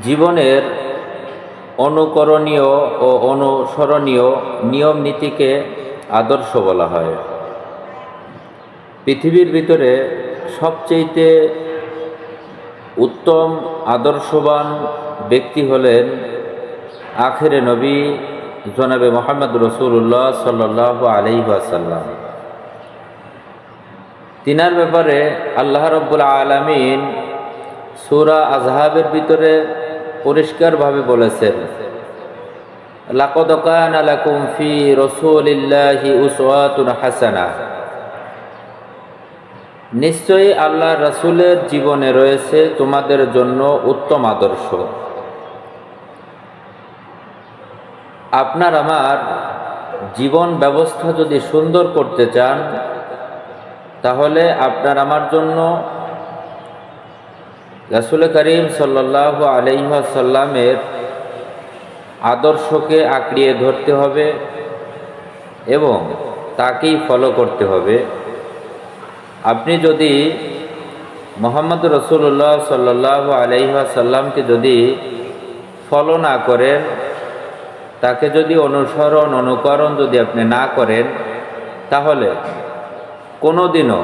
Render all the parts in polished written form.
জীবনের অনুকরণীয় ও অনুসরণীয় নিয়ম নীতিকে আদর্শ বলা হয়। পৃথিবীর ভিতরে সবচেয়ে উত্তম আদর্শবান ব্যক্তি হলেন আখিরে নবী জনাবে মুহাম্মদ রাসূলুল্লাহ সাল্লাল্লাহু আলাইহি ওয়াসাল্লাম। তিনার ব্যাপারে আল্লাহ রাব্বুল আলামিন সূরা আযহাবের ভিতরে পরিষ্কারভাবে বলেছেন, লাকাদ কানা লাকুম ফি রাসূলিল্লাহি উসওয়াতুন হাসানাহ। নিশ্চয়ই আল্লাহ রাসূলের জীবনে রয়েছে তোমাদের জন্য উত্তম আদর্শ। আপনার আমার জীবন ব্যবস্থা যদি সুন্দর করতে চান, তাহলে আপনার আমার জন্য রাসূল করিম সাল্লাল্লাহু আলাইহি ওয়াসাল্লামের আদর্শকে আঁকড়িয়ে ধরতে হবে এবং তাকেই ফলো করতে হবে। আপনি যদি মুহাম্মদ রাসূলুল্লাহ সাল্লাল্লাহু আলাইহি ওয়াসাল্লামকে যদি ফলো না করেন, তাকে যদি অনুকরণ যদি আপনি না করেন, তাহলে কোনোদিনও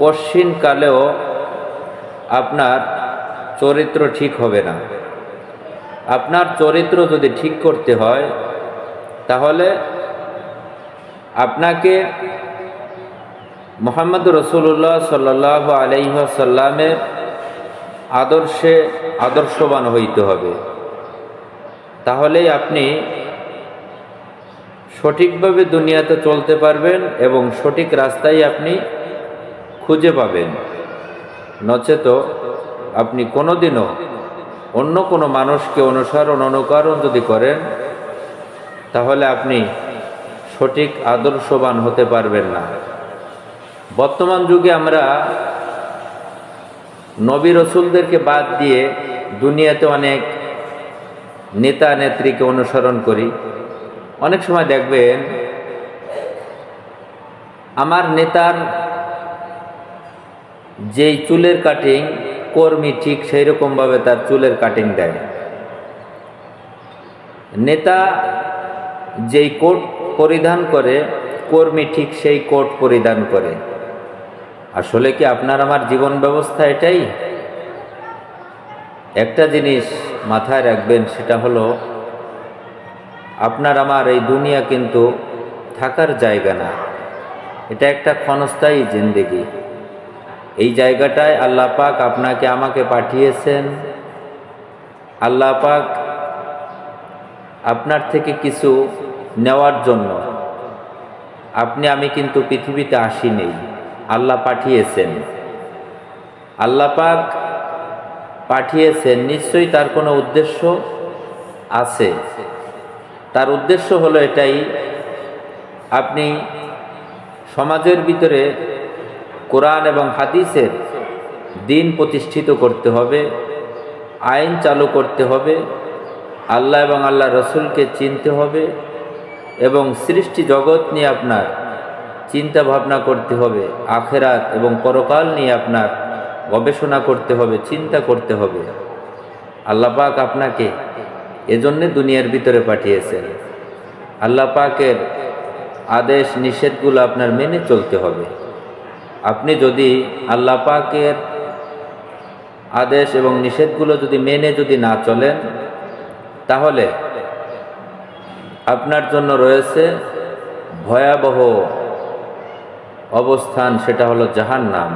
কশ্চিনকালেও আপনার চরিত্র ঠিক হবে না। আপনার চরিত্র যদি ঠিক করতে হয়, তাহলে আপনাকে মুহাম্মদ রাসূলুল্লাহ সাল্লাল্লাহু আলাইহি ওয়াসাল্লামের আদর্শে আদর্শবান হইতে হবে। তাহলেই আপনি সঠিকভাবে দুনিয়াতে চলতে পারবেন এবং সঠিক রাস্তায় আপনি খুঁজে পাবেন। নচেত আপনি কোনোদিনও অন্য কোনো মানুষকে অনুকরণ যদি করেন, তাহলে আপনি সঠিক আদর্শবান হতে পারবেন না। বর্তমান যুগে আমরা নবী রসুলদেরকে বাদ দিয়ে দুনিয়াতে অনেক নেতা নেত্রীকে অনুসরণ করি। অনেক সময় দেখবেন আমার নেতার যেই চুলের কাটিং কর্মী ঠিক সেই রকমভাবে তার চুলের কাটিং দেয়। নেতা যেই কোট পরিধান করে, কর্মী ঠিক সেই কোট পরিধান করে। আসলে কি আপনার আমার জীবন ব্যবস্থা এটাই? একটা জিনিস মাথায় রাখবেন, সেটা হলো আপনার আমার এই দুনিয়া কিন্তু থাকার জায়গা না, এটা একটা ক্ষণস্থায়ী জিন্দেগি। এই জায়গাটায় আল্লাহ পাক আপনাকে আমাকে পাঠিয়েছেন। আল্লাহ পাক আপনার থেকে কিছু নেওয়ার জন্য। আপনি আমি কিন্তু পৃথিবীতে আসিনি, আল্লাহ পাঠিয়েছেন। আল্লাহ পাক পাঠিয়েছেন, নিশ্চয়ই তার কোনো উদ্দেশ্য আছে। তার উদ্দেশ্য হলো এটাই, আপনি সমাজের ভিতরে কোরআন এবং হাদিসের দিন প্রতিষ্ঠিত করতে হবে, আইন চালু করতে হবে, আল্লাহ এবং আল্লাহ রসুলকে চিনতে হবে এবং সৃষ্টি জগৎ নিয়ে আপনার চিন্তা ভাবনা করতে হবে, আখিরাত এবং পরকাল নিয়ে আপনার গবেষণা করতে হবে, চিন্তা করতে হবে। আল্লাহ পাক আপনাকে এজন্যে দুনিয়ার ভিতরে পাঠিয়েছেন। আল্লাহ পাকের আদেশ নিষেধগুলো আপনার মেনে চলতে হবে। আপনি যদি আল্লাহ পাকের আদেশ এবং নিষেধগুলো যদি মেনে যদি না চলেন, তাহলে আপনার জন্য রয়েছে ভয়াবহ অবস্থান, সেটা হলো জাহান্নাম।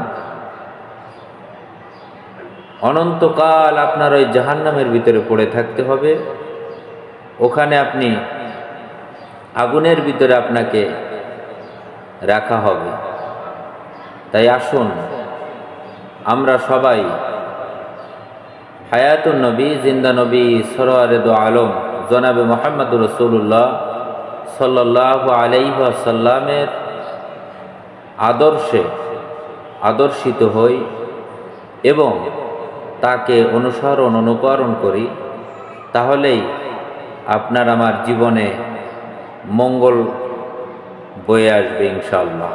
অনন্তকাল আপনার ওই জাহান্নামের ভিতরে পড়ে থাকতে হবে। ওখানে আপনি আগুনের ভিতরে আপনাকে রাখা হবে। তাই আসুন আমরা সবাই হায়াতুন নবী, জিন্দা নবী সরওয়ারে দো আলম জনাবে মুহাম্মদ রাসূলুল্লাহ সাল্লাল্লাহু আলাইহি ওয়াসাল্লামের আদর্শে আদর্শিত হই এবং তাকে অনুকরণ করি। তাহলেই আপনার আমার জীবনে মঙ্গল বয়ে আসবে ইনশাআল্লাহ।